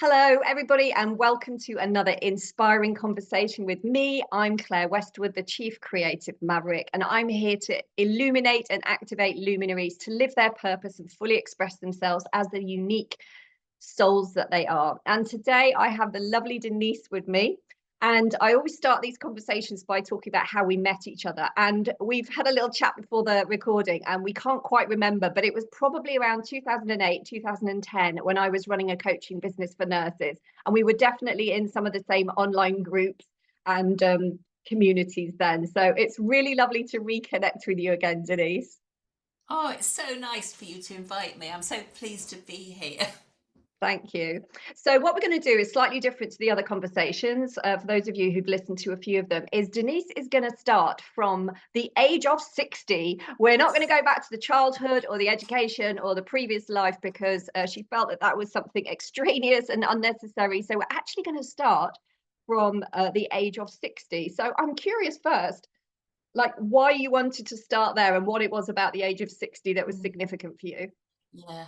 Hello, everybody, and welcome to another inspiring conversation with me. I'm Claire Westwood, the Chief Creative Maverick, and I'm here to illuminate and activate luminaries to live their purpose and fully express themselves as the unique souls that they are. And today I have the lovely Denise with me. And I always start these conversations by talking about how we met each other. And we've had a little chat before the recording, and we can't quite remember, but it was probably around 2008, 2010, when I was running a coaching business for nurses. And we were definitely in some of the same online groups and communities then. So it's really lovely to reconnect with you again, Denise. Oh, it's so nice for you to invite me. I'm so pleased to be here. Thank you. So what we're going to do is slightly different to the other conversations. For those of you who've listened to a few of them, is Denise is going to start from the age of 60. We're not going to go back to the childhood or the education or the previous life because she felt that that was something extraneous and unnecessary. So we're actually going to start from the age of 60. So I'm curious first, like why you wanted to start there and what it was about the age of 60 that was Mm, significant for you. Yeah,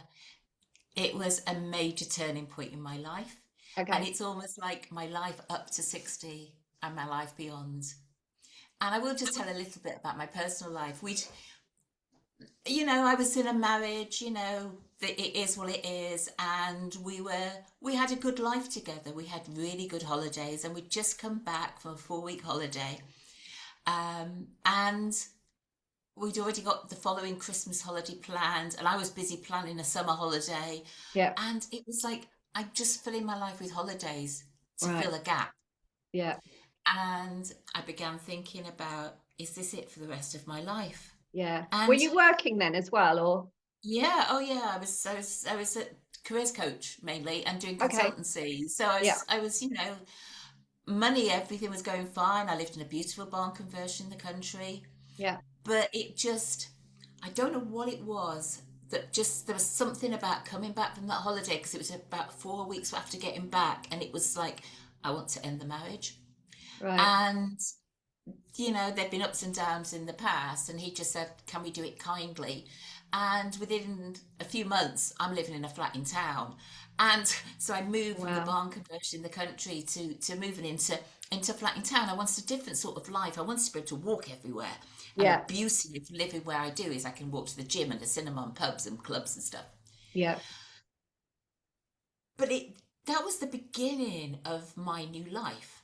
it was a major turning point in my life. And Okay. it's almost like my life up to 60 and my life beyond. And I will just tell a little bit about my personal life. I was in a marriage, that it is what it is. And we had a good life together. We had really good holidays and we'd just come back from a 4-week holiday. And we'd already got the following Christmas holiday planned, and I was busy planning a summer holiday. Yeah. And it was like I'm just filling my life with holidays to Right. fill a gap. Yeah. And I began thinking about, is this it for the rest of my life? Yeah. Were And you working then as well, or? yeah, oh yeah, I was a careers coach mainly and doing Okay. consultancy. So I Yeah. was I was, money, everything was going fine. I lived in a beautiful barn conversion in the country. Yeah. But it just, I don't know what it was, that just there was something about coming back from that holiday, because it was about 4 weeks after getting back, and it was like, I want to end the marriage. Right. And there'd been ups and downs in the past, and he just said, can we do it kindly? And within a few months I'm living in a flat in town. And so I moved from the Wow. barn conversion in the country to moving into flat in town. I wanted a different sort of life. I wanted to be able to walk everywhere. And the Yeah. beauty of living where I do is I can walk to the gym and the cinema and pubs and clubs and stuff. Yeah. But that was the beginning of my new life.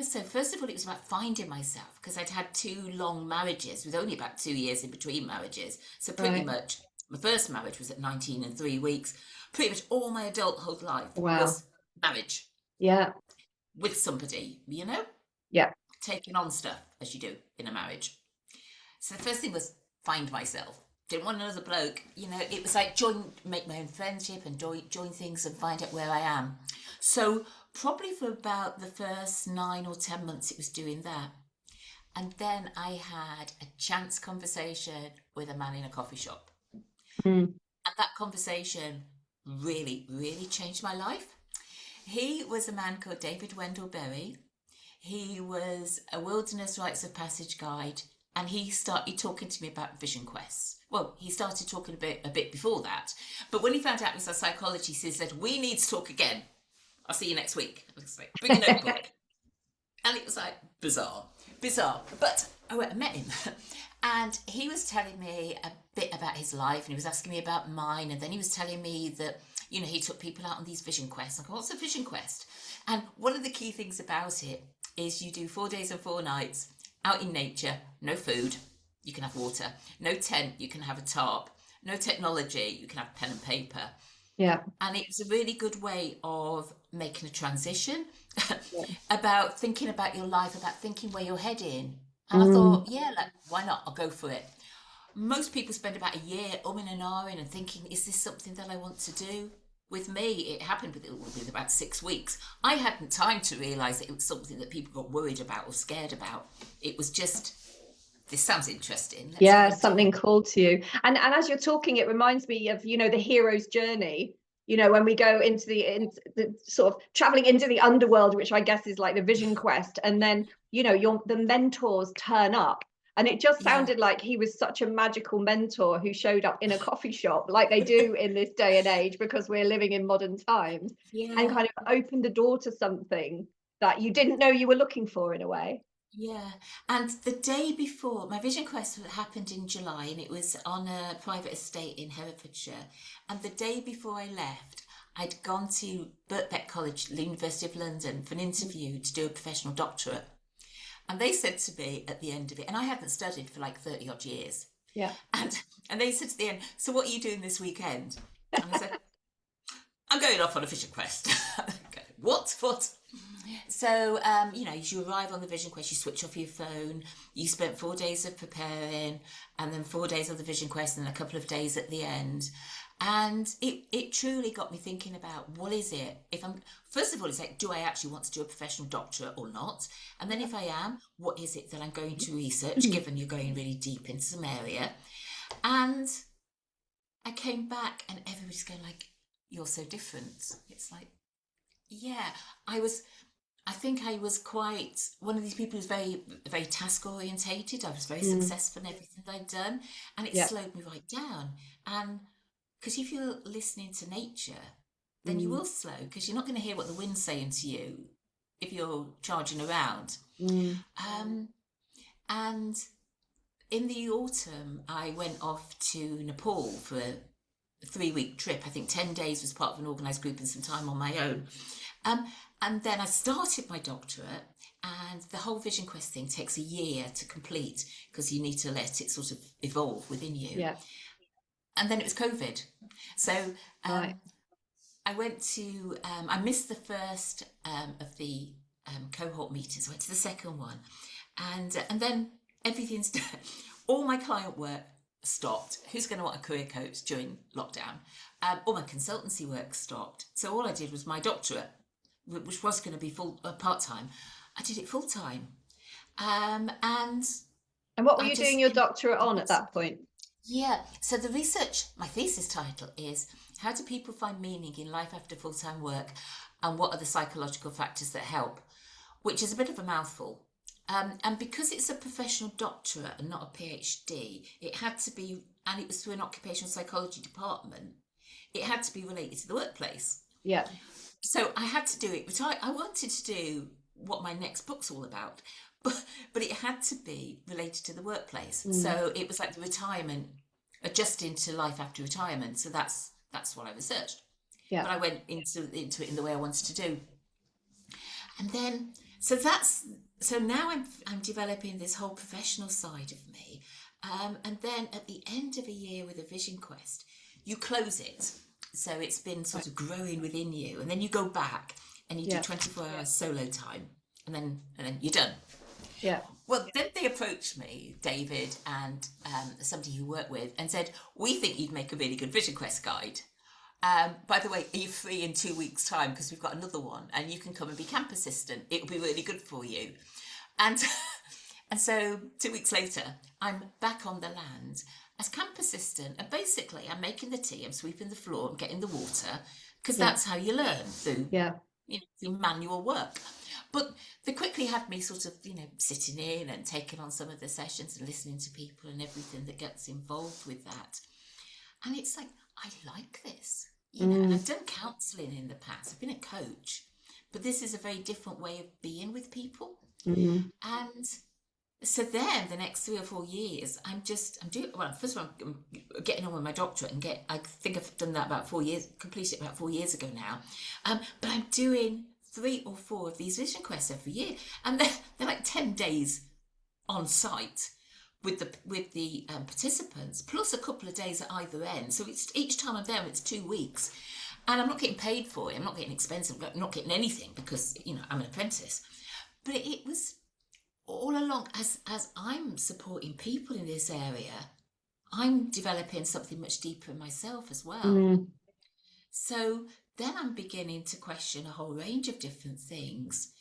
So first of all, it was about finding myself, because I'd had 2 long marriages with only about 2 years in between marriages. So pretty Right. much my first marriage was at 19 and 3 weeks. Pretty much all my adulthood life Wow. was marriage Yeah. with somebody, Yeah. taking on stuff as you do in a marriage. So the first thing was find myself. Didn't want another bloke. It was like make my own friendship and join things and find out where I am. So probably for about the first 9 or 10 months, it was doing that. And then I had a chance conversation with a man in a coffee shop. Mm. And that conversation really, really changed my life. He was a man called David Wendell Berry. He was a wilderness rites of passage guide, and he started talking to me about vision quests. Well, he started talking a bit before that, but when he found out it was a psychologist, he said, "We need to talk again. I'll see you next week." I was like, "Bring a notebook," and it was like bizarre, bizarre. But I went and met him, and he was telling me a bit about his life, and he was asking me about mine, and then he was telling me that he took people out on these vision quests. I go, "What's a vision quest?" And one of the key things about it is you do 4 days and 4 nights out in nature, no food, you can have water, no tent, you can have a tarp, no technology, you can have pen and paper. Yeah. And it was a really good way of making a transition Yeah. about thinking about your life, about thinking where you're heading. And I Mm. thought, yeah, like, why not? I'll go for it. Most people spend about a year umming and ahhing and thinking, is this something that I want to do? With me, it happened within about 6 weeks. I hadn't time to realise that it was something that people got worried about or scared about. It was just, this sounds interesting. Let's go Yeah. and do it. Something called to you. And as you're talking, it reminds me of, the hero's journey. When we go into the sort of traveling into the underworld, which I guess is like the vision quest, and then, the mentors turn up And it just Yeah. sounded like he was such a magical mentor who showed up in a coffee shop like they do in this day and age, because we're living in modern times, and Yeah. kind of opened the door to something that you didn't know you were looking for, in a way. Yeah, and the day before, my vision quest happened in July, and it was on a private estate in Herefordshire. And the day before I left, I'd gone to Birkbeck College, the University of London, for an interview to do a professional doctorate. And they said to me at the end of it, and I hadn't studied for like 30 odd years, Yeah. and they said to the end, "So what are you doing this weekend?" And I said, "I'm going off on a vision quest." What? What? So, you know, as you arrive on the vision quest, you switch off your phone. You spent 4 days of preparing, and then 4 days of the vision quest, and then a couple of days at the end. And it truly got me thinking about, what is it? If I'm, first of all, it's like, do I actually want to do a professional doctorate or not? And then if I am, what is it that I'm going to research, given you're going really deep into some area? And I came back and everybody's going like, you're so different. It's like, yeah, I think I was quite one of these people who's very, very task orientated. I was very successful in everything that I'd done, and it slowed me right down. And because if you're listening to nature, then you will slow, because you're not going to hear what the wind's saying to you if you're charging around. And in the autumn, I went off to Nepal for a 3-week trip. I think 10 days was part of an organised group and some time on my own. And then I started my doctorate, and the whole vision quest thing takes a year to complete, because you need to let it sort of evolve within you. Yeah. And then it was COVID. So Right. I went to, I missed the first of the cohort meetings. I went to the second one. And then everything's done. All my client work stopped. Who's going to want a career coach during lockdown? All my consultancy work stopped. So all I did was my doctorate, which was going to be full part-time. I did it full-time. And what were you doing your doctorate on at that point? Yeah, so the research, my thesis title is, how do people find meaning in life after full-time work, and what are the psychological factors that help? Which is a bit of a mouthful. And because it's a professional doctorate and not a PhD, it had to be, and it was through an occupational psychology department, it had to be related to the workplace. Yeah. So I had to do it, but I wanted to do what my next book's all about, but it had to be related to the workplace. So it was like the retirement, adjusting to life after retirement. So that's what I researched. Yeah. But I went into it in the way I wanted to do. And then, so now I'm developing this whole professional side of me. And then at the end of a year with a vision quest, you close it. So it's been sort of growing within you, and then you go back and you do 24 hours solo time, and then you're done. Yeah. Well, then they approached me, David and somebody who worked with, and said, "We think you'd make a really good vision quest guide. By the way, are you free in 2 weeks' time? Because we've got another one, and you can come and be camp assistant. It'll be really good for you." And and so 2 weeks later, I'm back on the land as camp assistant, and basically I'm making the tea, I'm sweeping the floor, I'm getting the water, because that's how you learn, through through manual work. But they quickly had me sort of, sitting in and taking on some of the sessions and listening to people and everything that gets involved with that. And it's like, I like this, and I've done counselling in the past, I've been a coach, but this is a very different way of being with people. And so then the next 3 or 4 years, I'm doing, well, first of all, I'm getting on with my doctorate, and I think I've done that about 4 years, completed it about 4 years ago now. But I'm doing 3 or 4 of these vision quests every year, and they're like 10 days on site with the participants, plus a couple of days at either end. So it's, each time I'm there, it's 2 weeks, and I'm not getting paid for it. I'm not getting expensive. I'm not getting anything, because I'm an apprentice. But it was all along, as I'm supporting people in this area, I'm developing something much deeper in myself as well. So then I'm beginning to question a whole range of different things.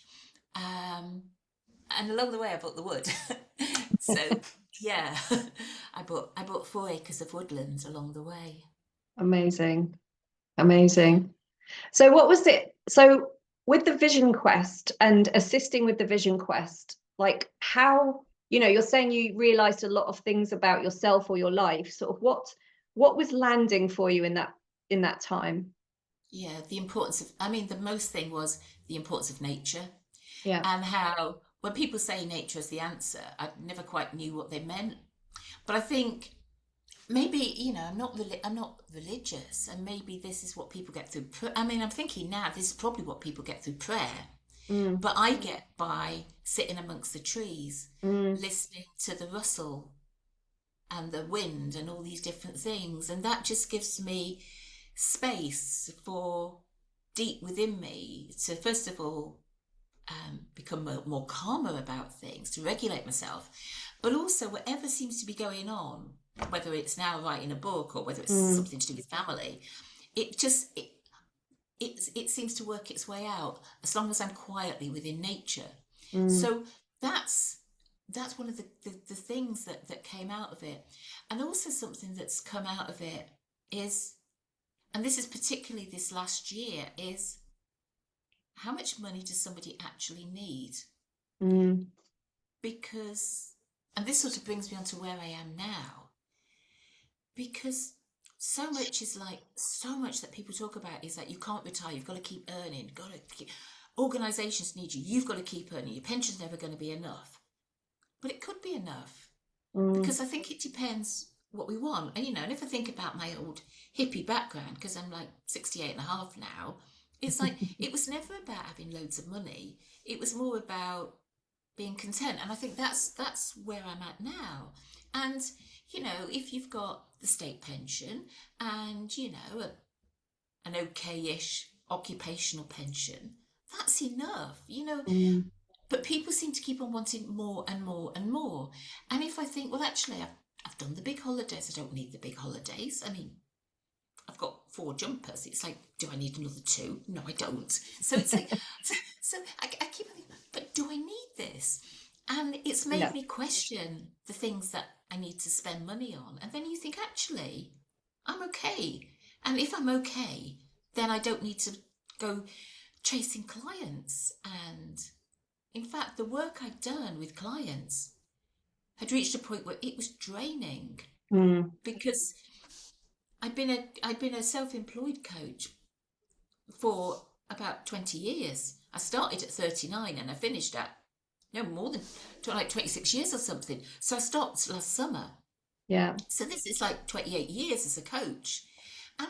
And along the way, I bought the wood. So yeah, I bought 4 acres of woodland along the way. Amazing. So what was it? So with the vision quest and assisting with the vision quest, like how you know, you're saying you realized a lot of things about yourself or your life. Sort of what was landing for you in that time? Yeah, the importance of, I mean, the most thing was the importance of nature, Yeah. and how when people say nature is the answer, I never quite knew what they meant. But I think maybe, you know, I'm not religious, and maybe this is what people get through. I mean, I'm thinking now this is probably what people get through prayer. Mm, But I get by sitting amongst the trees, mm, listening to the rustle and the wind and all these different things. And that just gives me space for deep within me to, first of all, become more calmer about things, to regulate myself. But also, whatever seems to be going on, whether it's now writing a book or whether it's mm, something to do with family, it just, it seems to work its way out as long as I'm quietly within nature. mm, So that's one of the things that came out of it. And also something that's come out of it is, and this is particularly this last year, is how much money does somebody actually need? mm, Because, and this sort of brings me on to where I am now, because so much is like, so much that people talk about is that you can't retire, you've got to keep earning, got to keep, organizations need you, you've got to keep earning, your pension's never going to be enough. But it could be enough, mm, because I think it depends what we want. And, you know, and if I think about my old hippie background, because I'm like 68 and a half now, it's like, it was never about having loads of money. It was more about being content. And I think that's where I'm at now. And, you know, if you've got the state pension and, you know, an okay-ish occupational pension, that's enough, you know. mm, But people seem to keep on wanting more and more and more. And if I think, well, actually, I've done the big holidays, I don't need the big holidays. I mean, I've got 4 jumpers. It's like, do I need another 2? No, I don't. So it's like, so I keep thinking, but do I need this? And it's made yeah. me question the things that I need to spend money on. And then you think, actually, I'm okay. And if I'm okay, then I don't need to go chasing clients. And in fact, the work I'd done with clients had reached a point where it was draining, Mm, because I'd been a self-employed coach for about 20 years. I started at 39 and I finished at no more than like 26 years or something. So I stopped last summer. yeah. So this is like 28 years as a coach. And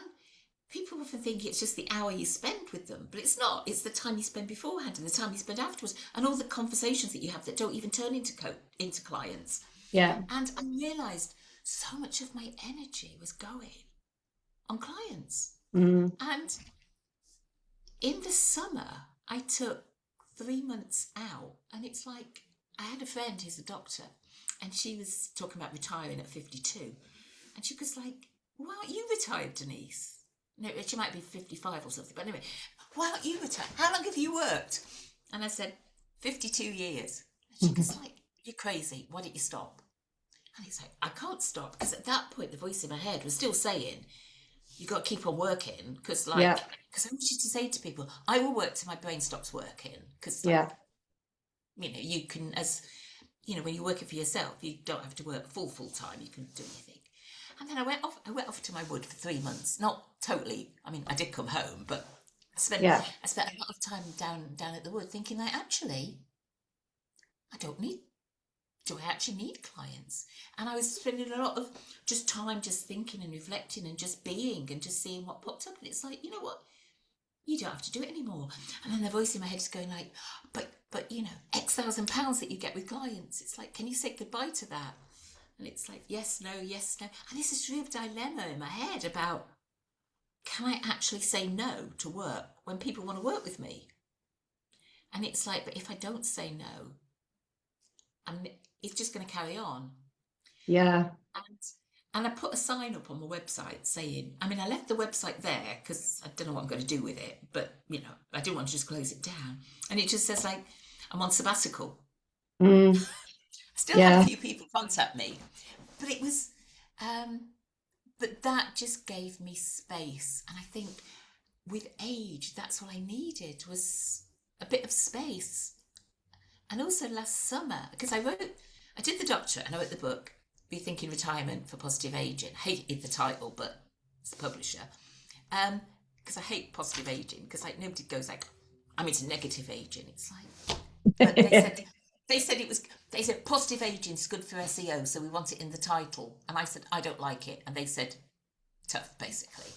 people often think it's just the hour you spend with them, but it's not. It's the time you spend beforehand and the time you spend afterwards, and all the conversations that you have that don't even turn into clients. Yeah. And I realized so much of my energy was going on clients. Mm, And in the summer, I took 3 months out, and it's like, I had a friend who's a doctor, and she was talking about retiring at 52, and she was like, "Why aren't you retired, Denise?" No, she might be 55 or something, but anyway, "Why aren't you retired? How long have you worked?" And I said, 52 years. And she was like, "You're crazy. Why don't you stop?" And it's like, I can't stop, because at that point, the voice in my head was still saying, you got to keep on working, because yeah. I want you to say to people, I will work till my brain stops working, because Yeah. you know, you can, as you know, when you're working for yourself, you don't have to work full time, you can do anything. And then I went off to my wood for 3 months, not totally, I mean, I did come home, but Yeah. I spent a lot of time down at the wood thinking that actually I don't need, do I actually need clients? And I was spending a lot of just time just thinking and reflecting and just being and just seeing what popped up. And it's like, you know what? You don't have to do it anymore. And then the voice in my head is going like, but you know, X thousand pounds that you get with clients. It's like, can you say goodbye to that? And it's like, yes, no, yes, no. And this is real dilemma in my head about, can I actually say no to work when people want to work with me? And it's like, but if I don't say no, it's just going to carry on. Yeah. And and I put a sign up on my website saying, I mean, I left the website there because I don't know what I'm going to do with it, but you know, I didn't want to just close it down. And it just says like, I'm on sabbatical. Mm, I still had a yeah. few people contact me, but it was, but that just gave me space. And I think with age, that's what I needed, was a bit of space. And also last summer, because I did the doctorate and I wrote the book, Rethinking Retirement for Positive Aging. Hated the title, but it's the publisher. Because I hate positive aging, because like nobody goes like, I'm into negative aging. It's like, but they said positive aging is good for SEO, so we want it in the title. And I said, I don't like it. And they said, tough, basically.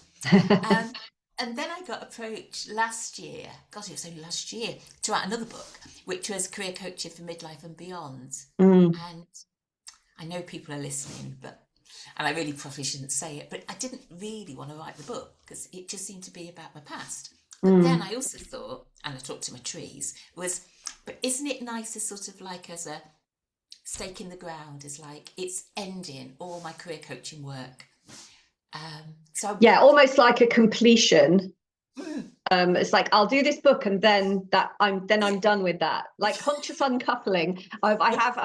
And then I got approached last year, God, it was only last year, to write another book, which was Career Coaching for Midlife and Beyond. And I know people are listening, and I really probably shouldn't say it, but I didn't really want to write the book because it just seemed to be about my past. But then I also thought, and I talked to my trees, but isn't it nice as sort of like as a stake in the ground, as like it's ending all my career coaching work. Yeah, almost like a completion. It's like I'll do this book and then I'm done with that. Like conscious uncoupling. I've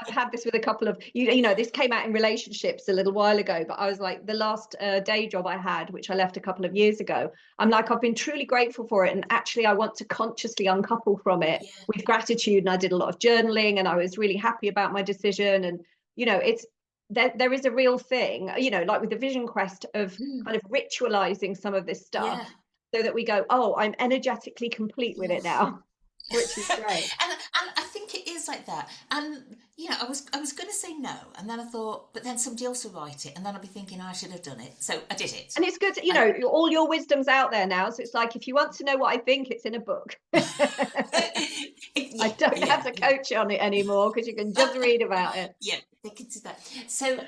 had this with a couple of you know, this came out in relationships a little while ago, but I was like, the last day job I had, which I left a couple of years ago, I'm like, I've been truly grateful for it, and actually I want to consciously uncouple from it with gratitude. And I did a lot of journaling, and I was really happy about my decision. And you know, it's there is a real thing, you know, like with the Vision Quest, of kind of ritualizing some of this stuff, so that we go, oh, I'm energetically complete with it now, which is great. and I think it is like that. And you know, I was going to say no, and then I thought, but then somebody else will write it, and then I'll be thinking, I should have done it. So I did it. And it's good, you know, all your wisdom's out there now. So it's like, if you want to know what I think, it's in a book. I don't have to coach on it anymore, because you can just read about it. Yeah, they can do that. So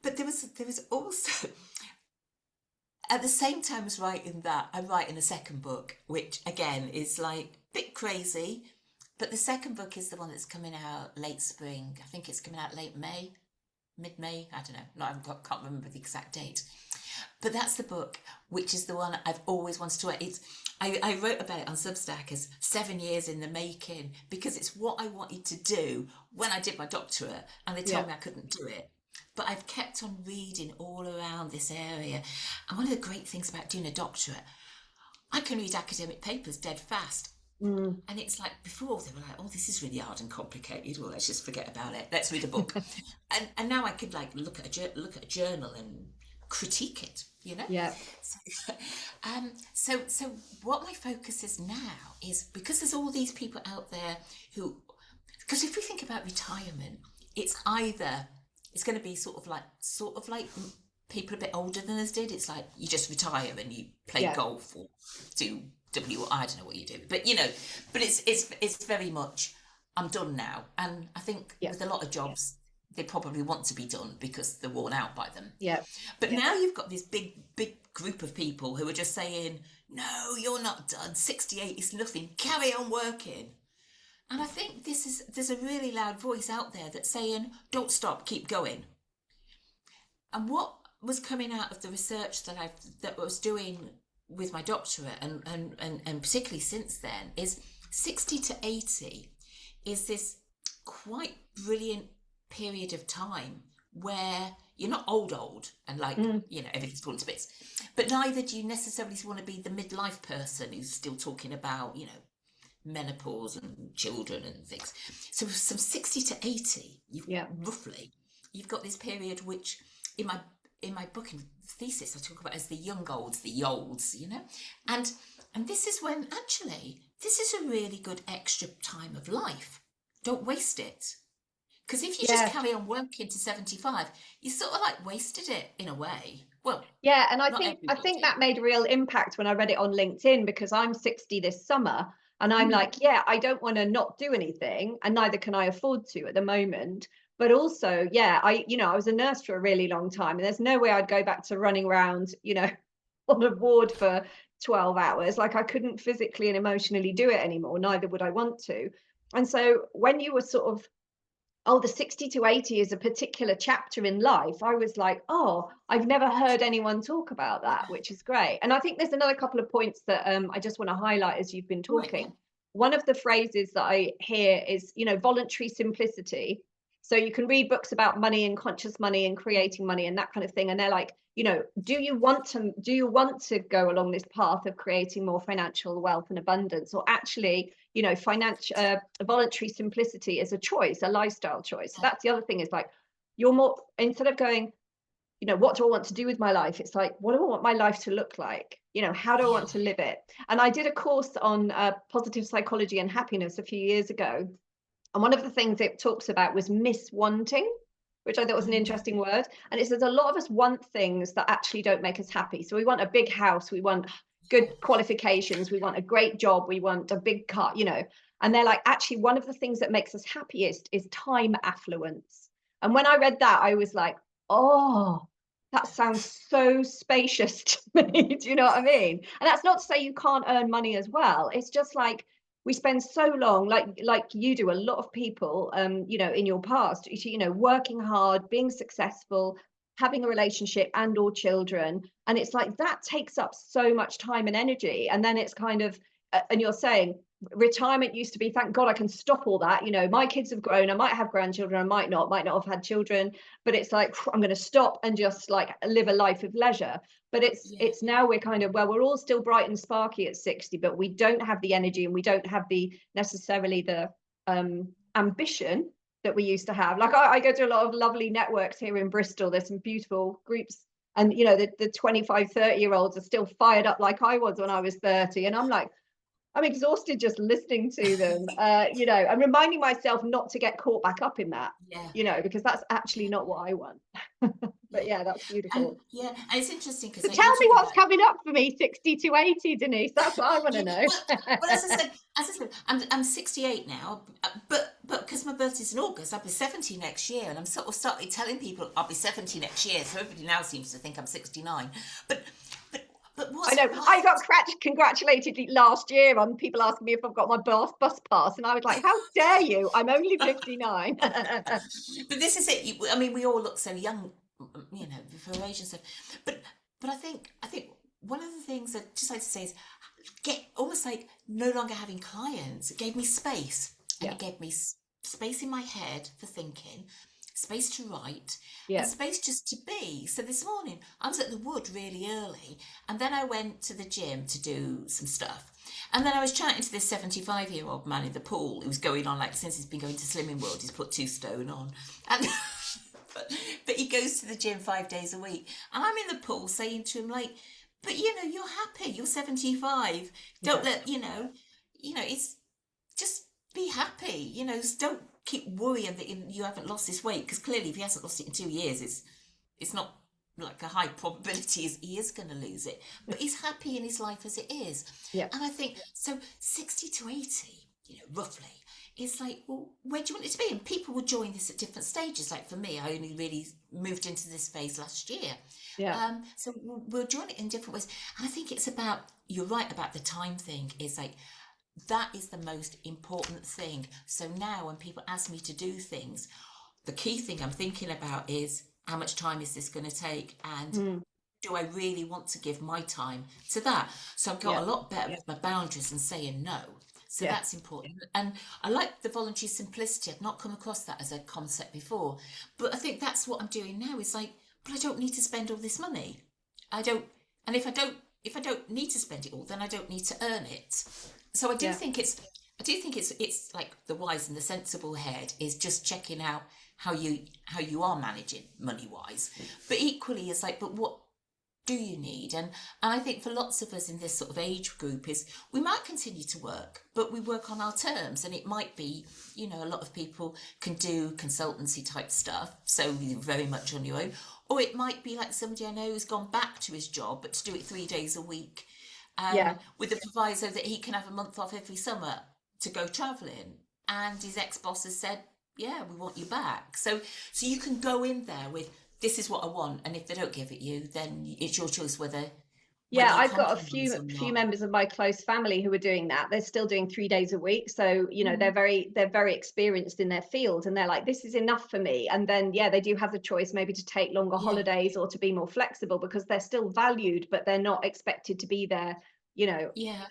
but there was also, at the same time as writing that, I'm writing a second book, which again is like a bit crazy. But the second book is the one that's coming out late spring. I think it's coming out late May, mid-May. I don't know. I can't remember the exact date. But that's the book, which is the one I've always wanted to write. I wrote about it on Substack as 7 years in the making, because it's what I wanted to do when I did my doctorate, and they told me I couldn't do it. But I've kept on reading all around this area. And one of the great things about doing a doctorate, I can read academic papers dead fast. And it's like, before they were like, oh, this is really hard and complicated. Well, let's just forget about it. Let's read a book. and now I could like look at a journal and critique it, you know? Yeah. So what my focus is now is, because there's all these people out there who, because if we think about retirement, it's going to be sort of like people a bit older than us did. It's like you just retire and you play golf or do I don't know what you do, but you know, but it's very much, I'm done now. And I think with a lot of jobs, they probably want to be done because they're worn out by them. But now you've got this big group of people who are just saying, no, you're not done. 68 is nothing. Carry on working. And I think there's a really loud voice out there that's saying, don't stop, keep going. And what was coming out of the research that I was doing with my doctorate, and particularly since then, is 60 to 80 is this quite brilliant period of time where you're not old and like, you know, everything's falling to bits, but neither do you necessarily want to be the midlife person who's still talking about, you know, menopause and children and things. So from 60 to 80, roughly, you've got this period, which in my book and thesis I talk about as the young olds, the yolds, you know, and this is when actually this is a really good extra time of life. Don't waste it, because if you just carry on working to 75, you sort of like wasted it in a way. Well, and I think that made a real impact when I read it on LinkedIn, because I'm 60 this summer, and I'm like, I don't want to not do anything, and neither can I afford to at the moment. But also, I was a nurse for a really long time, and there's no way I'd go back to running around, you know, on a ward for 12 hours. Like, I couldn't physically and emotionally do it anymore, neither would I want to. And so when you were sort of, the 60 to 80 is a particular chapter in life, I was like, I've never heard anyone talk about that, which is great. And I think there's another couple of points that I just want to highlight as you've been talking. Right. One of the phrases that I hear is, you know, voluntary simplicity. So you can read books about money and conscious money and creating money and that kind of thing, and they're like, you know, do you want to go along this path of creating more financial wealth and abundance, or actually, you know, financial voluntary simplicity is a choice, a lifestyle choice. So that's the other thing, is like, you're more, instead of going, you know, what do I want to do with my life? It's like, what do I want my life to look like? You know, how do I Yeah. want to live it? And I did a course on positive psychology and happiness a few years ago. And one of the things it talks about was miswanting, which I thought was an Mm. interesting word. And it says a lot of us want things that actually don't make us happy. So we want a big house, we want good qualifications, we want a great job, we want a big car, you know. And they're like, actually, one of the things that makes us happiest is time affluence. And when I read that, I was like, oh, that sounds so spacious to me. Do you know what I mean? And that's not to say you can't earn money as well. It's just like, we spend so long, like you do, a lot of people, you know, in your past, you know, working hard, being successful, having a relationship and or children, and it's like that takes up so much time and energy. And then it's kind of and you're saying retirement used to be, thank God I can stop all that, you know, my kids have grown, I might have grandchildren, I might not have had children, but it's like, I'm going to stop and just like live a life of leisure. But Yeah. it's now we're kind of, well, we're all still bright and sparky at 60, but we don't have the energy, and we don't have the necessarily the ambition that we used to have. Like I go to a lot of lovely networks here in Bristol. There's some beautiful groups, and you know, the 25, 30-year-olds are still fired up like I was when I was 30. And I'm like, I'm exhausted just listening to them. You know, I'm reminding myself not to get caught back up in that, Yeah. you know, because that's actually Yeah. not what I want. Yeah. But yeah, that's And beautiful. yeah, and it's interesting because So like you tell me talk what's about coming up for me, 60 to 80, Denise. That's what I want to yeah, know. well, as I said, I'm 68 now, but because my birthday's in August, I'll be 70 next year, and I'm sort of started telling people I'll be 70 next year, so everybody now seems to think I'm 69. But but but I know. what I I think, got congratulated last year on people asking me if I've got my bus pass, and I was like, "How dare you? I'm only 59." but this is it. I mean, we all look so young, you know, for our age and stuff. But I think one of the things that I just like to say is get almost like no longer having clients. It gave me space, and Yeah, it gave me space in my head for thinking, space to write, and yeah, space just to be. So this morning I was at the wood really early, and then I went to the gym to do some stuff. And then I was chatting to this 75-year-old man in the pool who was going on, like, since he's been going to Slimming World, he's put 2 stone on. And but he goes to the gym 5 days a week. And I'm in the pool saying to him, like, but you know, you're happy, you're 75. Don't yeah, let, it's just be happy, don't keep worrying that you haven't lost this weight, because clearly if he hasn't lost it in 2 years, it's not like a high probability he is going to lose it, but he's happy in his life as it is. yeah, And I think so 60 to 80, roughly, it's like, well, where do you want it to be? And people will join this at different stages. Like for me, I only really moved into this phase last year. yeah, So we'll join it in different ways. And I think it's about, you're right about the time thing, is like, that is the most important thing. So now when people ask me to do things, the key thing I'm thinking about is, how much time is this going to take? And mm, do I really want to give my time to that? So I've got yeah, a lot better with my boundaries and saying no. So yeah, that's important. And I like the voluntary simplicity. I've not come across that as a concept before. But I think that's what I'm doing now. Is like, but I don't need to spend all this money. I don't, and if I don't need to spend it all, then I don't need to earn it. So yeah, I do think it's like the wise and the sensible head is just checking out how you are managing money wise. But equally, it's like, but what do you need? And I think for lots of us in this sort of age group, is we might continue to work, but we work on our terms. And it might be, a lot of people can do consultancy type stuff, so you're very much on your own. Or it might be like somebody I know who's gone back to his job, but to do it 3 days a week, yeah, with the proviso that he can have a month off every summer to go travelling. And his ex-boss has said, yeah, we want you back. So you can go in there with, this is what I want, and if they don't give it you, then it's your choice whether yeah. you I've got a compromise or few not. members of my close family who are doing that. They're still doing 3 days a week. So, you know, Mm. they're very experienced in their field, and they're like, this is enough for me. And then, yeah, they do have the choice maybe to take longer Yeah, holidays or to be more flexible, because they're still valued, but they're not expected to be there, you know, yeah,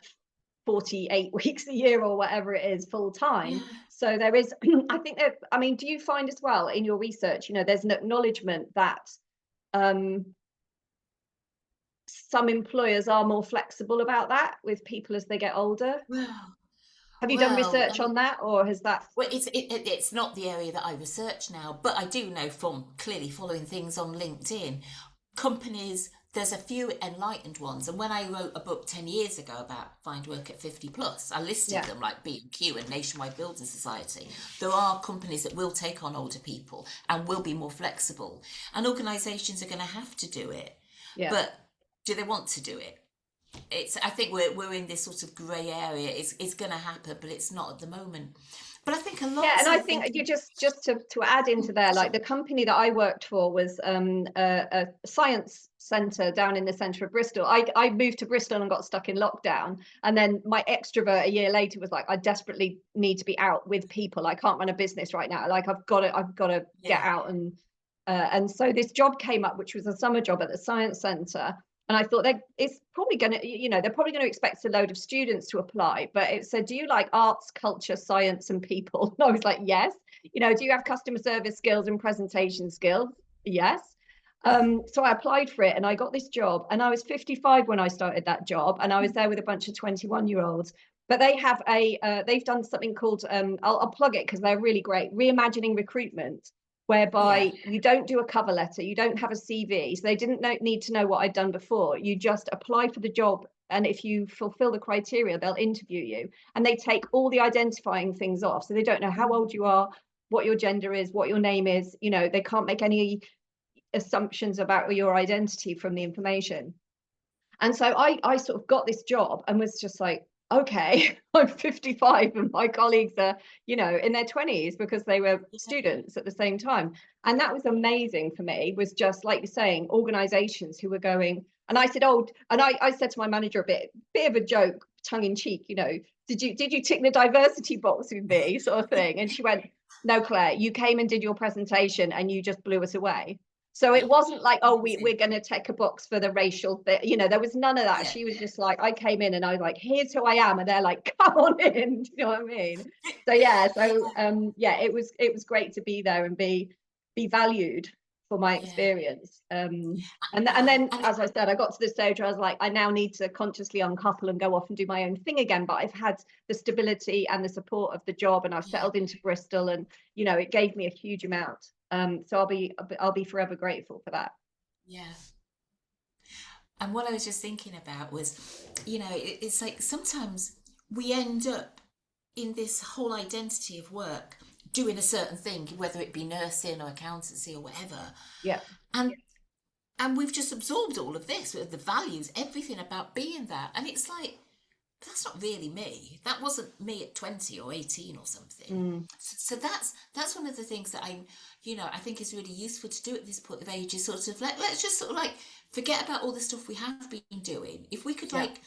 48 weeks a year or whatever it is, full time. yeah. So there is, I think that, I mean, do you find as well in your research, you know, there's an acknowledgement that, um, some employers are more flexible about that with people as they get older. Well, Have you done well, I research mean, on that, or has that? well, it's not the area that I research now, but I do know from clearly following things on LinkedIn, companies, there's a few enlightened ones. And when I wrote a book 10 years ago about find work at 50 plus, I listed Yeah, them like B&Q and Nationwide Building Society. There are companies that will take on older people and will be more flexible. And organisations are going to have to do it. yeah. But do they want to do it? I think we're in this sort of grey area. It's going to happen, but it's not at the moment. But I think a Yeah, lot and is, I I think think, you just to add into there, like sure. the company that I worked for was a science centre down in the centre of Bristol. I moved to Bristol and got stuck in lockdown, and then my extrovert a year later was like, I desperately need to be out with people. I can't run a business right now. Like I've got to get Yeah, out, and so this job came up, which was a summer job at the science centre. And I thought it's probably going to, they're probably going to expect a load of students to apply. But it said, do you like arts, culture, science, and people? And I was like, yes. Do you have customer service skills and presentation skills? Yes. So I applied for it and I got this job. And I was 55 when I started that job. And I was there with a bunch of 21-year-olds. But they have they've done something called, I'll plug it because they're really great, reimagining recruitment, yeah, whereby you don't do a cover letter, you don't have a CV. So they didn't need to know what I'd done before. You just apply for the job. And if you fulfill the criteria, they'll interview you. And they take all the identifying things off. So they don't know how old you are, what your gender is, what your name is. They can't make any assumptions about your identity from the information. And so I sort of got this job and was just like, okay, I'm 55 and my colleagues are, in their 20s because they were yeah, students at the same time. And that was amazing for me, was just like you're saying, organizations who were going, and I said, oh, and I said to my manager a bit of a joke, tongue in cheek, did you tick the diversity box with me, sort of thing? And she went, no, Claire, you came and did your presentation and you just blew us away. So it yeah, wasn't like, oh, amazing. we're going to take a box for the racial thing. There was none of that. Yeah, She was just like, I came in and I was like, here's who I am. And they're like, come on in. Do you know what I mean? So yeah, yeah, it was great to be there and be valued for my yeah, experience. And yeah. then, as I said, I got to the stage where I was like, I now need to consciously uncouple and go off and do my own thing again. But I've had the stability and the support of the job, and I've Yeah, settled into Bristol, and it gave me a huge amount. So I'll be forever grateful for that. yeah. And what I was just thinking about was, it's like sometimes we end up in this whole identity of work doing a certain thing, whether it be nursing or accountancy or whatever. Yeah, And and we've just absorbed all of this with the values, everything about being that. And it's like, that's not really me. That wasn't me at 20 or 18 or something. mm, So that's one of the things that I think is really useful to do at this point of age is sort of like, let's just sort of like forget about all the stuff we have been doing. If we could yeah, like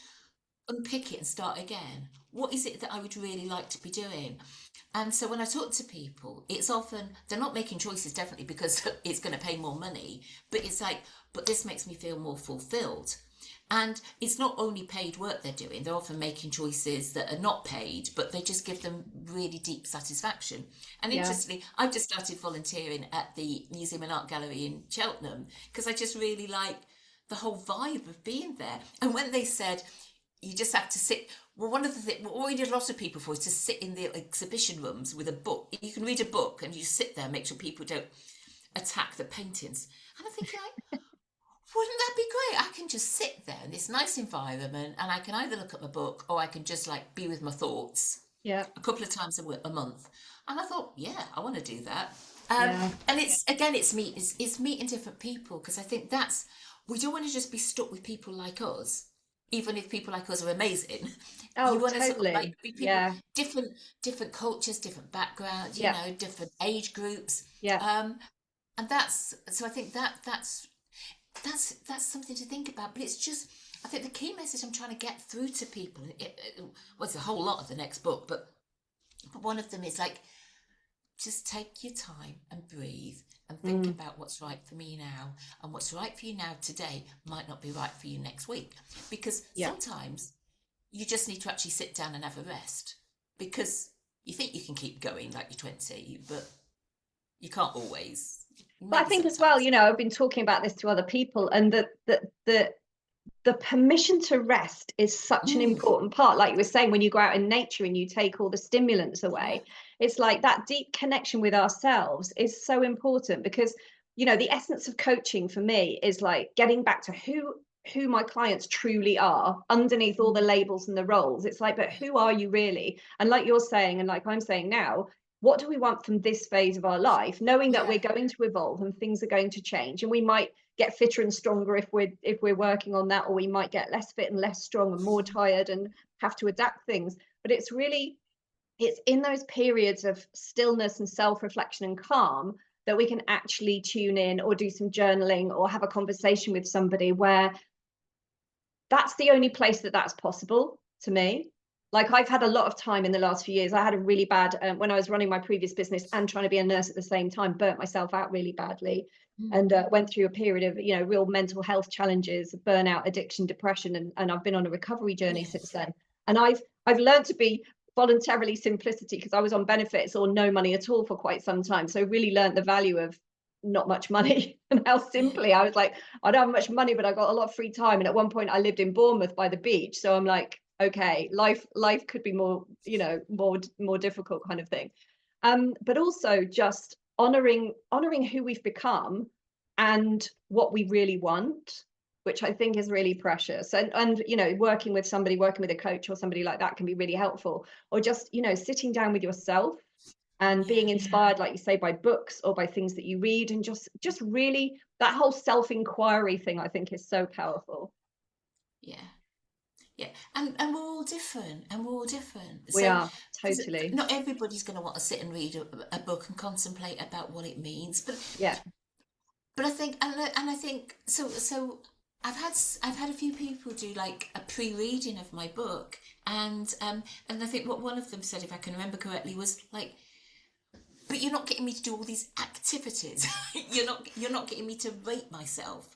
unpick it and start again, what is it that I would really like to be doing? And so when I talk to people, it's often, they're not making choices definitely because it's going to pay more money, but it's like, but this makes me feel more fulfilled. And it's not only paid work they're doing, they're often making choices that are not paid, but they just give them really deep satisfaction. And yeah, interestingly, I've just started volunteering at the Museum and Art Gallery in Cheltenham because I just really like the whole vibe of being there. And when they said, you just have to sit, well, one of the things, what we did a lot of people for is to sit in the exhibition rooms with a book. You can read a book and you sit there, make sure people don't attack the paintings. And I think, like, wouldn't that be great? I can just sit there in this nice environment and I can either look at my book or I can just like be with my thoughts yeah, a couple of times a month. And I thought, yeah, I want to do that. yeah. And it's meeting different people because I think we don't want to just be stuck with people like us, even if people like us are amazing. You Oh, want to sort of like totally. be people, Yeah, different cultures, different backgrounds, yeah, different age groups. yeah. And so I think that's something to think about. But it's just, I think the key message I'm trying to get through to people, it's a whole lot of the next book, but one of them is like, just take your time and breathe and think Mm, about what's right for me now. And what's right for you now today might not be right for you next week. Because yeah. sometimes you just need to actually sit down and have a rest. Because you think you can keep going like you're 20, but you can't always. But I Maybe think as well, sometimes. I've been talking about this to other people, and that the permission to rest is such an important part. Like you were saying, when you go out in nature and you take all the stimulants Yeah, away, it's like that deep connection with ourselves is so important, because the essence of coaching for me is like getting back to who my clients truly are underneath all the labels and the roles. It's like, but who are you really? And like you're saying, and like I'm saying now, what do we want from this phase of our life, knowing that yeah, we're going to evolve and things are going to change, and we might get fitter and stronger if we're working on that, or we might get less fit and less strong and more tired and have to adapt things. But it's in those periods of stillness and self-reflection and calm that we can actually tune in or do some journaling or have a conversation with somebody, where that's the only place that that's possible to me. Like, I've had a lot of time in the last few years. I had a really bad, when I was running my previous business and trying to be a nurse at the same time, burnt myself out really badly, and went through a period of, real mental health challenges, burnout, addiction, depression, and I've been on a recovery journey since yes, then. And I've learned to be voluntarily simplicity, because I was on benefits or no money at all for quite some time. So really learned the value of not much money and how yeah, simply I was like, I don't have much money, but I got a lot of free time. And at one point I lived in Bournemouth by the beach. So I'm like, okay, life could be more, more difficult, kind of thing. But also just honoring who we've become and what we really want, which I think is really precious. And working with somebody, working with a coach or somebody like that can be really helpful. Or just, sitting down with yourself and yeah, being inspired, like you say, by books or by things that you read, and just really that whole self-inquiry thing, I think, is so powerful. yeah. Yeah, and we're all different, and we're all different. We So, are, because totally. not everybody's going to want to sit and read a book and contemplate about what it means. Yeah. But I think, and I think so. So I've had a few people do like a pre-reading of my book, and I think what one of them said, if I can remember correctly, was like, but you're not getting me to do all these activities. You're not getting me to rate myself.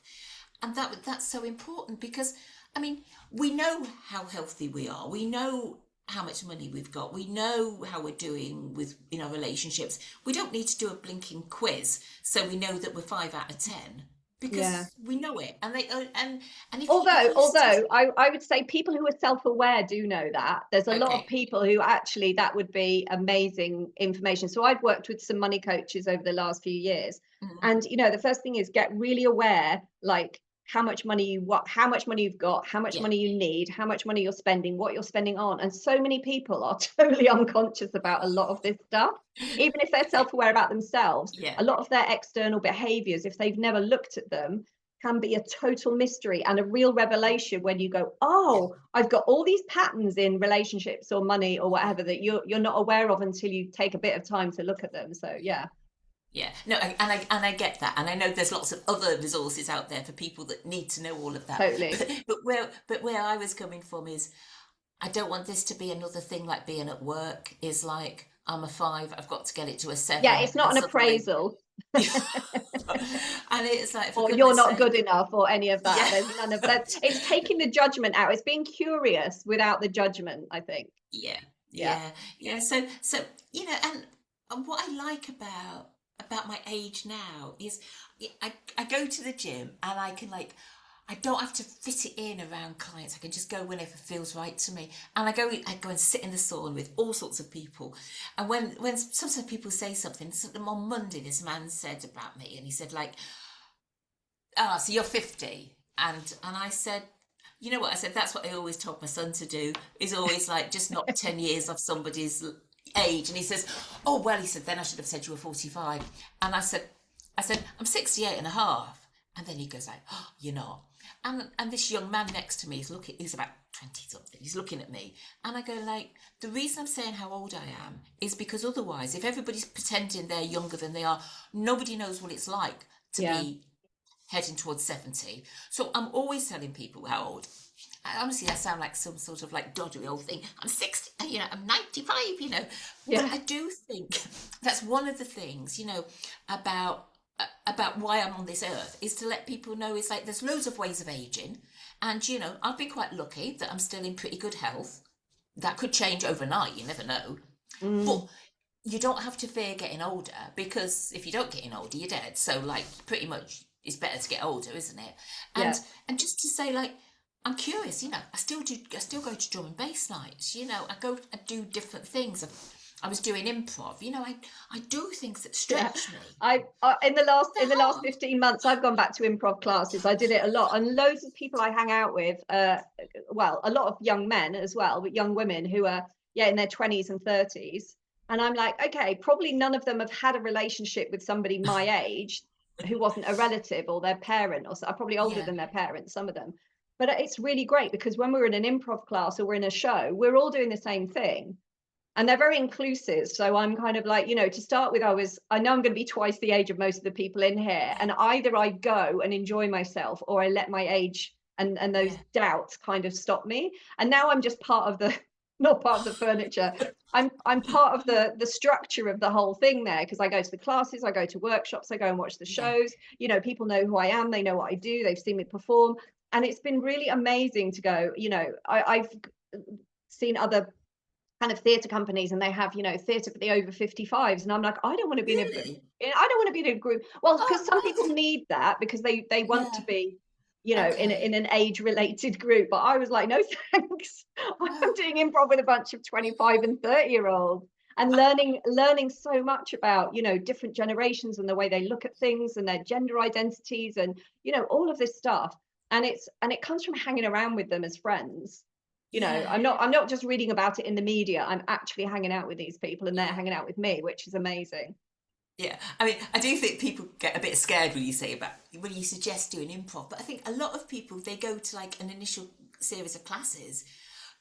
And that's so important, because I mean, we know how healthy we are, we know how much money we've got, we know how we're doing with in our relationships. We don't need to do a blinking quiz so we know that we're 5 out of 10, Yeah. because we know it. And they and if Although, you although I would say people who are self-aware do know that. There's a lot of okay, people who actually, that would be amazing information. So I've worked with some money coaches over the last few years. mm, And the first thing is get really aware, like how much money you've got, how much yeah, money you need, how much money you're spending, what you're spending on. And so many people are totally unconscious about a lot of this stuff. Even if they're yeah, self-aware about themselves, yeah, a lot of their external behaviors, if they've never looked at them, can be a total mystery and a real revelation when you go, yeah, oh, I've got all these patterns in relationships or money or yeah. whatever that you're not aware of until you take a bit of time to look at them. So yeah, Yeah, no, and I get that, and I know there's lots of other resources out there for people that need to know all of that. totally. But where I was coming from is, I don't want this to be another thing like being at work is like, I'm a 5, I've got to get it to a Yeah, 7, it's not and an suddenly, appraisal. and it's like, for Or you're goodness not good sake, enough or any of that. yeah, There's none of that. It's taking the judgment out. It's being curious without the judgment, I think. yeah, Yeah. yeah, yeah. So and what I like about my age now is, I go to the gym and I can like, I don't have to fit it in around clients. I can just go whenever feels right to me. And I go and sit in the sauna with all sorts of people. And when sometimes people say something, on Monday this man said about me, and he said like, "Ah, so you're 50." And I said, "You know what?" I said, "That's what I always told my son to do, is always like just knock 10 years off somebody's age." And he says, "Oh, well," he said, "then I should have said you were 45." And I said, "I'm 68 and a half." And then he goes like, "Oh, you're not." And this young man next to me is looking, he's about 20 something, he's looking at me. And I go like, the reason I'm saying how old I am is because otherwise, if everybody's pretending they're younger than they are, nobody knows what it's like to Yeah. be heading towards 70. So I'm always telling people how old. Honestly, I sound like some sort of like doddery old thing. I'm 60, I'm 95, But Yeah. I do think that's one of the things, about why I'm on this earth, is to let people know it's like there's loads of ways of aging. And, I've been quite lucky that I'm still in pretty good health. That could change overnight, you never know. But Mm. you don't have to fear getting older, because if you don't get older, you're dead. So like, pretty much it's better to get older, isn't it? Yeah. And just to say like, I'm curious, I still go to drum and bass nights, I do different things. I was doing improv, I do things that Yeah, stretch me. I in the last They're 15 months, I've gone back to improv classes. I did it a lot, and loads of people I hang out with, well, a lot of young men as well, but young women who are in their 20s and 30s. And I'm like, okay, probably none of them have had a relationship with somebody my age who wasn't a relative or their parent, or are probably older Yeah, than their parents, some of them. But it's really great because when we're in an improv class or we're in a show, we're all doing the same thing, and they're very inclusive. So I'm kind of like, to start with, I know I'm going to be twice the age of most of the people in here, yeah, and either I go and enjoy myself, or I let my age and those yeah, doubts kind of stop me. And now I'm just part of the not part of the furniture. I'm part of the structure of the whole thing there, because I go to the classes, I go to workshops, I go and watch the yeah, shows. People know who I am, they know what I do, they've seen me perform. And it's been really amazing to go, I've seen other kind of theatre companies, and they have, theatre for the over 55s, and I'm like, I don't want to be in a really? I don't want to be in a group. Well, because Oh, some people what? need that because they want to Yeah, be, in okay. an age related group. But I was like, no thanks. I'm No. doing improv with a bunch of 25 and 30-year-olds, and learning so much about, different generations and the way they look at things and their gender identities, and all of this stuff. And it comes from hanging around with them as friends. Yeah, I'm not just reading about it in the media. I'm actually hanging out with these people, and they're yeah. hanging out with me, which is amazing. Yeah, I mean, I do think people get a bit scared when you suggest doing improv, but I think a lot of people, they go to like an initial series of classes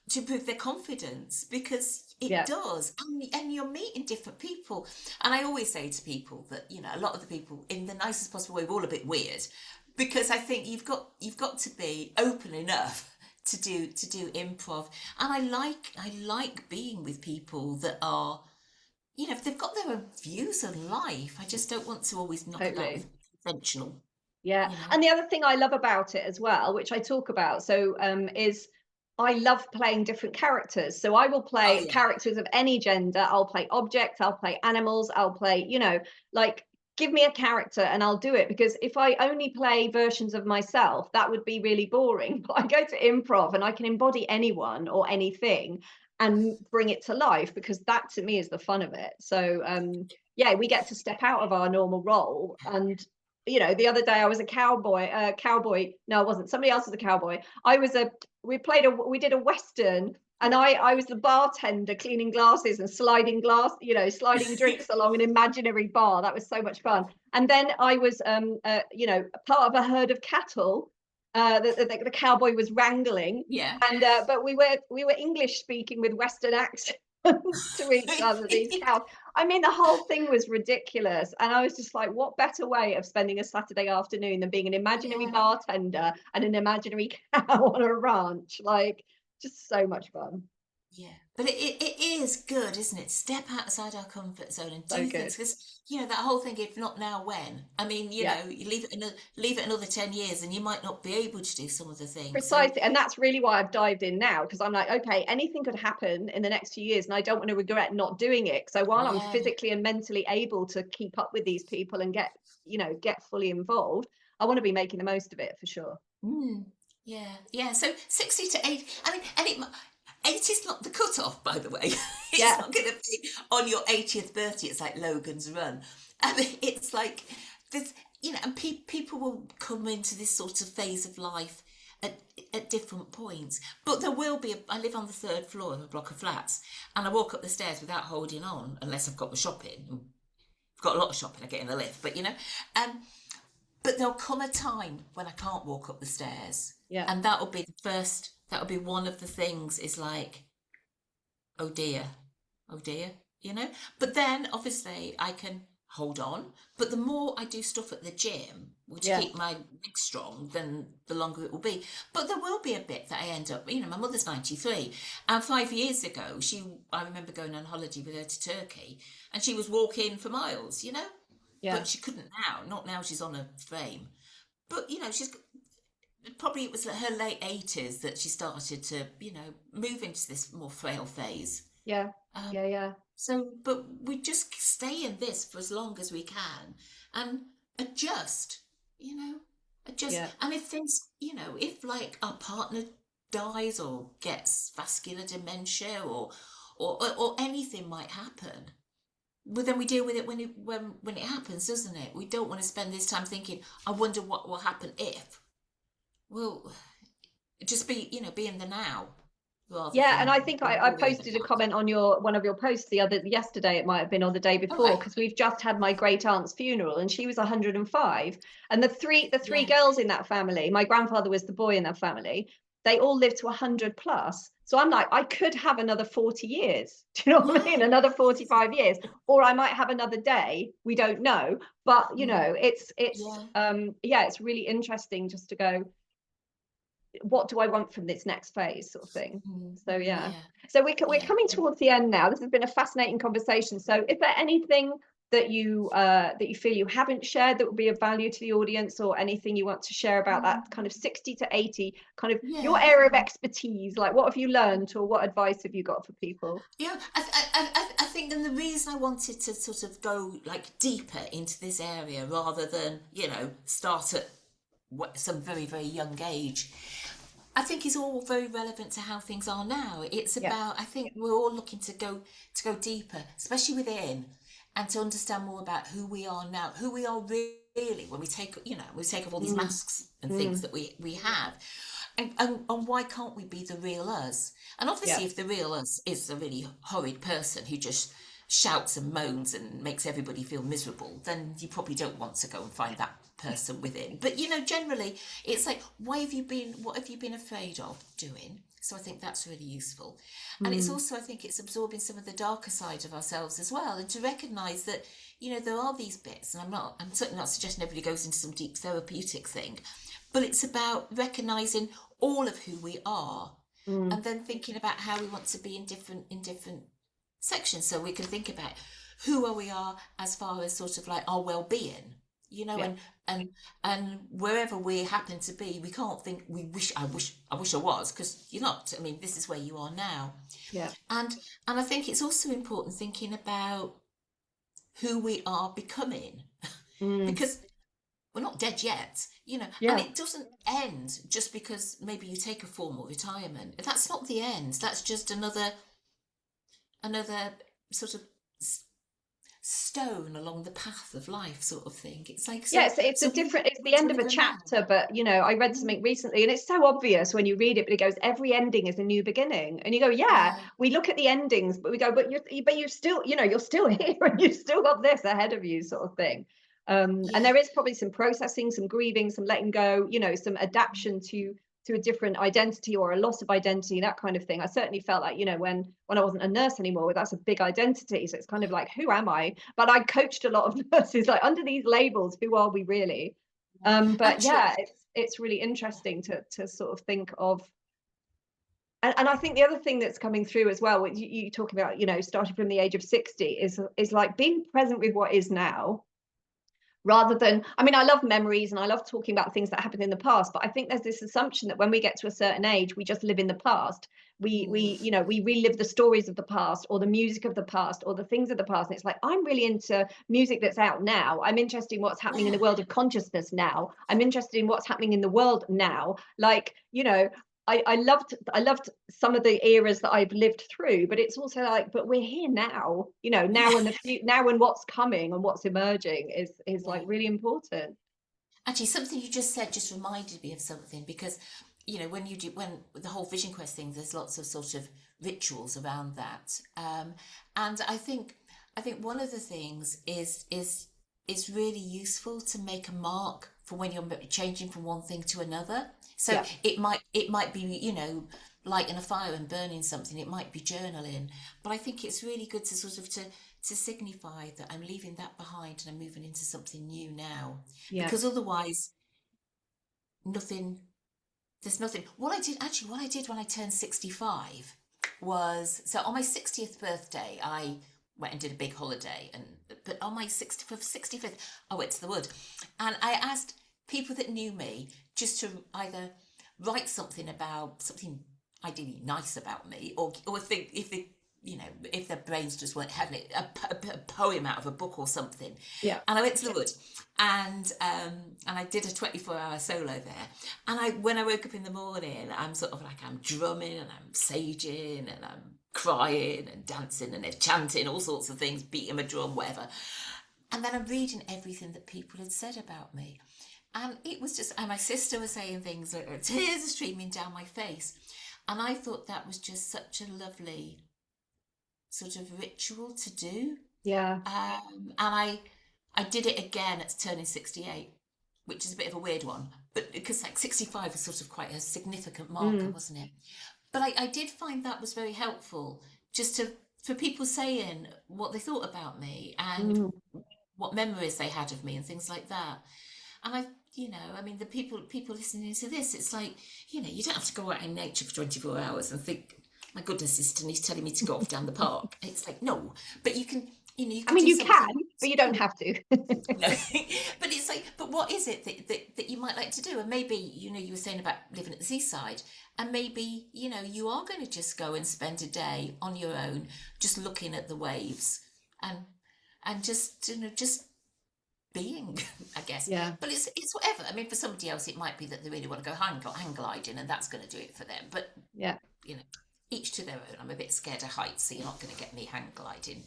to improve their confidence, because it Yeah, does, and you're meeting different people. And I always say to people that, a lot of the people, in the nicest possible way, we're all a bit weird, because I think you've got to be open enough to do improv. And I like being with people that are, if they've got their own views on life. I just don't want to always knock about totally. with conventional, Yeah. you know. And the other thing I love about it as well, which I talk about, is I love playing different characters. So I will Oh play yeah, characters of any gender. I'll play objects, I'll play animals, I'll play, like, give me a character and I'll do it. Because if I only play versions of myself, that would be really boring. But I go to improv and I can embody anyone or anything and bring it to life, because that to me is the fun of it. So yeah, we get to step out of our normal role. And the other day I was a cowboy. No, I wasn't. Somebody else was a cowboy. We did a Western, and I was the bartender cleaning glasses and sliding drinks along an imaginary bar. That was so much fun. And then I was, part of a herd of cattle the cowboy was wrangling. yeah. And but we were English speaking with Western accents to each other, these cows. I mean, the whole thing was ridiculous. And I was just like, what better way of spending a Saturday afternoon than being an imaginary Yeah. bartender and an imaginary cow on a ranch? Like, just so much fun. Yeah, but it is good, isn't it? Step outside our comfort zone and So do things, good. because that whole thing, if not now, when? I mean, Yeah. you leave it another 10 years, and you might not be able to do some of the things. So Precisely. And that's really why I've dived in now, because I'm like, okay, anything could happen in the next few years, and I don't want to regret not doing it. So while I'm yeah, physically and mentally able to keep up with these people and get fully involved, I want to be making the most of it for sure. mm, yeah, yeah. So 60 to 80. I mean, and 80 is not the cutoff, by the way. It's Yeah. not going to be on your 80th birthday. It's like Logan's Run. I mean, it's like this, and people will come into this sort of phase of life at, at different points. But there will be, I live on the third floor of a block of flats, and I walk up the stairs without holding on, unless I've got my shopping. I've got a lot of shopping, I get in the lift, um, but there'll come a time when I can't walk up the stairs. Yeah. And that'll be one of the things, is like, oh dear, oh dear, But then obviously I can hold on. But the more I do stuff at the gym to Yeah. keep my legs strong, then the longer it will be. But there will be a bit that I end up, my mother's 93. And 5 years ago, I remember going on holiday with her to Turkey, and she was walking for miles. Yeah. But she couldn't now. Not now, she's on a frame. But, she's probably, it was her late 80s that she started to, move into this more frail phase. Yeah. Um, Yeah. Yeah. so, but we just stay in this for as long as we can and adjust, you know, Just, Yeah. and if things, if like our partner dies or gets vascular dementia or anything might happen, well, then we deal with it when it happens, doesn't it? We don't want to spend this time thinking, I wonder what will happen if. Well, just be in the now rather Yeah, and than I think I worrying posted a about comment on one of your posts yesterday, it might have been, or the day it. All before, right. because we've just had my great aunt's funeral and she was 105. And the three Yeah. girls in that family, my grandfather was the boy in that family, they all lived to 100 plus. So I'm like, I could have another 40 years. Do you know what I Yeah. mean? Another 45 years. Or I might have another day. We don't know. But it's Yeah. yeah, it's really interesting just to go, what do I want from this next phase, sort of thing. Mm. So yeah. Yeah. So we're Yeah. coming towards the end now. This has been a fascinating conversation. So is there anything that you feel you haven't shared that would be of value to the audience, or anything you want to share about that kind of 60 to 80, kind of your Yeah. area of expertise? Like, what have you learned, or what advice have you got for people? Yeah, I think, and the reason I wanted to sort of go like deeper into this area rather than start at some very very young age, I think is all very relevant to how things are now. It's Yeah. about, I think we're all looking to go deeper, especially within, and to understand more about who we are now, who we are really when we take off all these Mm, masks and things mm, that we have, and why can't we be the real us? And yeah. obviously, if the real us is a really horrid person who just shouts and moans and makes everybody feel miserable, then you probably don't want to go and find that person within. But generally, it's like, what have you been afraid of doing? So I think that's really useful. And it's Mm, also, I think it's absorbing some of the darker side of ourselves as well, and to recognise that, there are these bits, and I'm certainly not suggesting everybody goes into some deep therapeutic thing, but it's about recognising all of who we are, mm, and then thinking about how we want to be in different sections. So we can think about who we are as far as sort of like our well-being, yeah. and wherever we happen to be, we can't think I wish I was, because you're not. I mean, this is where you are now. Yeah. And I think it's also important thinking about who we are becoming, Mm, because we're not dead yet, and yeah. it doesn't end just because maybe you take a formal retirement. That's not the end. That's just another sort of stone along the path of life, sort of thing. It's like, Yeah, so it's a so we different, it's we the end of a deliver now. chapter, but I read something recently and it's so obvious when you read it, but it goes, every ending is a new beginning. And you go, yeah, Yeah, we look at the endings, but we go, but you're still, you're still here and you've still got this ahead of you, sort of thing. And yeah, there is probably some processing, some grieving, some letting go, some adaptation to a different identity or a loss of identity, that kind of thing. I certainly felt like, when I wasn't a nurse anymore, that's a big identity. So it's kind of like, who am I? But I coached a lot of nurses, like, under these labels, who are we really? yeah. But Actually, yeah, it's really interesting to sort of think of. And I think the other thing that's coming through as well, what you talk about, starting from the age of 60, is like being present with what is now, rather than, I mean, I love memories and I love talking about things that happened in the past, but I think there's this assumption that when we get to a certain age, we just live in the past. We we relive the stories of the past, or the music of the past, or the things of the past. And it's like, I'm really into music that's out now. I'm interested in what's happening in the yeah, world of consciousness now. I'm interested in what's happening in the world now. Like, I loved some of the eras that I've lived through, but it's also like, but we're here now, yeah, now, and now, and what's coming and what's emerging is like yeah. really important. Actually, something you just said just reminded me of something, because when the whole Vision Quest thing, there's lots of sort of rituals around that, and I think one of the things is really useful to make a mark for when you're changing from one thing to another. So Yeah, it might be, lighting a fire and burning something. It might be journaling, but I think it's really good to sort of to signify that I'm leaving that behind and I'm moving into something new now, yeah, because otherwise nothing there's nothing. What I did when I turned 65 was, so on my 60th birthday I went and did a big holiday, but on my 65th I went to the wood, and I asked people that knew me just to either write something about something ideally nice about me, or if they you know, if their brains just weren't having it, a poem out of a book or something. Yeah. And I went to the wood, and I did a 24-hour solo there. And when I woke up in the morning, I'm sort of like, I'm drumming and I'm saging and I'm crying and dancing and chanting all sorts of things, beating a drum, whatever. And then I'm reading everything that people had said about me. And it was just, and my sister was saying things, tears are streaming down my face. And I thought that was just such a lovely sort of ritual to do. Yeah. And I did it again at turning 68, which is a bit of a weird one, but because like 65 was sort of quite a significant marker, wasn't it? But I did find that was very helpful, just for people saying what they thought about me and what memories they had of me and things like that. And I mean, the people listening to this, it's like, you know, you don't have to go out in nature for 24 hours and think, my goodness, this Denise telling me to go off down the park. It's like, no, but you can, you know, you can. I mean, do you something. can, but you don't have to. No. But it's like, but what is it that you might like to do? And maybe, you know, you were saying about living at the seaside, and maybe, you know, you are going to just go and spend a day on your own, just looking at the waves and just, you know, just being, I guess. Yeah. But it's whatever. I mean, for somebody else, it might be that they really want to go hang gliding, and that's going to do it for them. But yeah, you know, each to their own. I'm a bit scared of heights, so you're not going to get me hang gliding.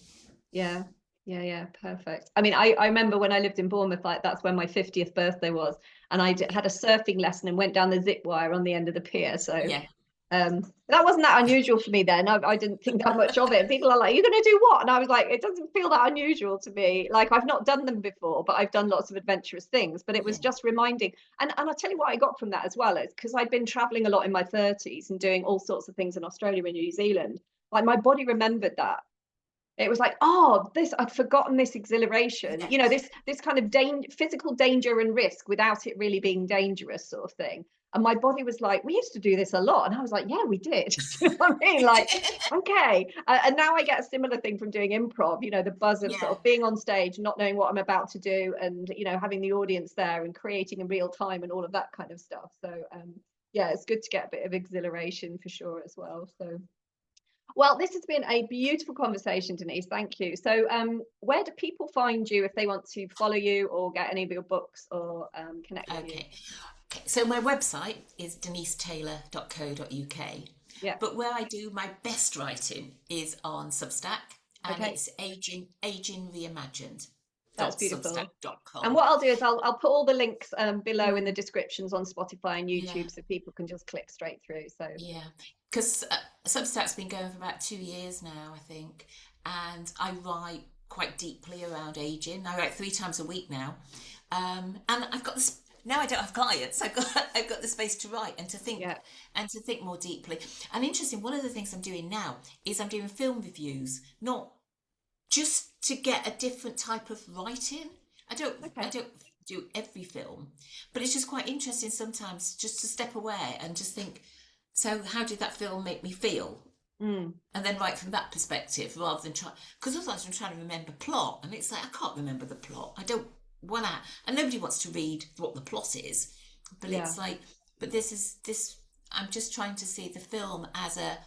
Yeah. Yeah, perfect. I mean, I remember when I lived in Bournemouth, like that's when my 50th birthday was, and I had a surfing lesson and went down the zip wire on the end of the pier. So Yeah. that wasn't that unusual for me then. I didn't think that much of it. People are like, "You're going to do what?" And I was like, "It doesn't feel that unusual to me. Like I've not done them before, but I've done lots of adventurous things." But it was just reminding. And I'll tell you what I got from that as well, is because I'd been traveling a lot in my 30s and doing all sorts of things in Australia and New Zealand. Like my body remembered that. It was like, oh, this, I'd forgotten this exhilaration, you know, Yes. this kind of physical danger and risk without it really being dangerous, sort of thing. And my body was like, we used to do this a lot. And I was like, yeah, we did. Do you know what I mean? Like, okay. And now I get a similar thing from doing improv, you know, the buzz of sort Yeah. of being on stage, not knowing what I'm about to do, and, you know, having the audience there and creating in real time and all of that kind of stuff. So, yeah, it's good to get a bit of exhilaration for sure as well. So. Well, this has been a beautiful conversation, Denise. Thank you. So, where do people find you if they want to follow you or get any of your books or connect with you? Okay. So my website is denisetaylor.co.uk. Yeah. But where I do my best writing is on Substack, and it's aging reimagined. That's beautiful. Substack.com. And what I'll do is I'll put all the links below in the descriptions on Spotify and YouTube, so people can just click straight through. So yeah, because Substack's been going for about 2 years now, I think, and I write quite deeply around aging. I write 3 times a week now, and I've got this. Now I don't have clients. I've got the space to write and to think and to think more deeply. And interesting, one of the things I'm doing now is I'm doing film reviews, not just to get a different type of writing. I don't do every film, but it's just quite interesting sometimes just to step away and just think, so how did that film make me feel? And then write from that perspective rather than try, because otherwise I'm trying to remember plot and it's like, I can't remember the plot. I don't want to, and nobody wants to read what the plot is, but it's like, but this, I'm just trying to see the film as a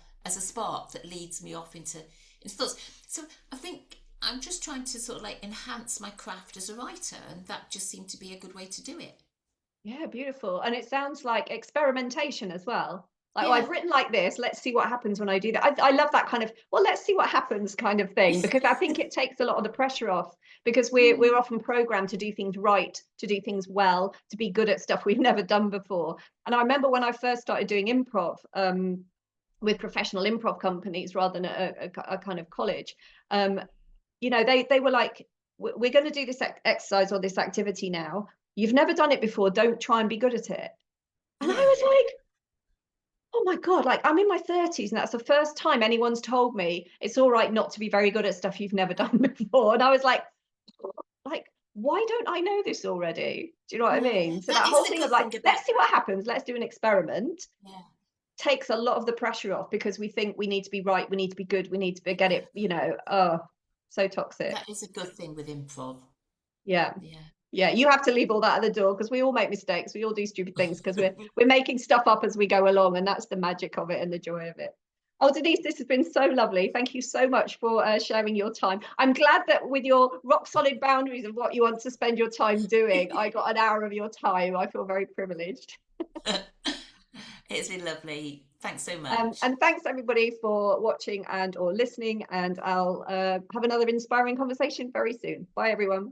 spark that leads me off into thoughts. So I think I'm just trying to sort of like enhance my craft as a writer, and that just seemed to be a good way to do it. yeah, beautiful. And it sounds like experimentation as well. Like, oh, I've written like this, let's see what happens when I do that. I love that kind of, well, let's see what happens kind of thing, because I think it takes a lot of the pressure off, because we're often programmed to do things right, to do things well, to be good at stuff we've never done before. And I remember when I first started doing improv with professional improv companies rather than a kind of college, you know, they were like, we're going to do this exercise or this activity now. You've never done it before. Don't try and be good at it. And I was like, oh my God, like I'm in my 30s and that's the first time anyone's told me it's all right not to be very good at stuff you've never done before. And I was like, why don't I know this already? Do you know what I mean? So that whole thing of like, let's see what happens. Let's do an experiment. Takes a lot of the pressure off, because we think we need to be right. We need to be good. We need to get it, you know, so toxic. That is a good thing with improv. Yeah. You have to leave all that at the door, because we all make mistakes. We all do stupid things because we're making stuff up as we go along, and that's the magic of it and the joy of it. Oh, Denise, this has been so lovely. Thank you so much for sharing your time. I'm glad that with your rock solid boundaries of what you want to spend your time doing, I got an hour of your time. I feel very privileged. It's been lovely. Thanks so much. And thanks everybody for watching and or listening, and I'll have another inspiring conversation very soon. Bye everyone.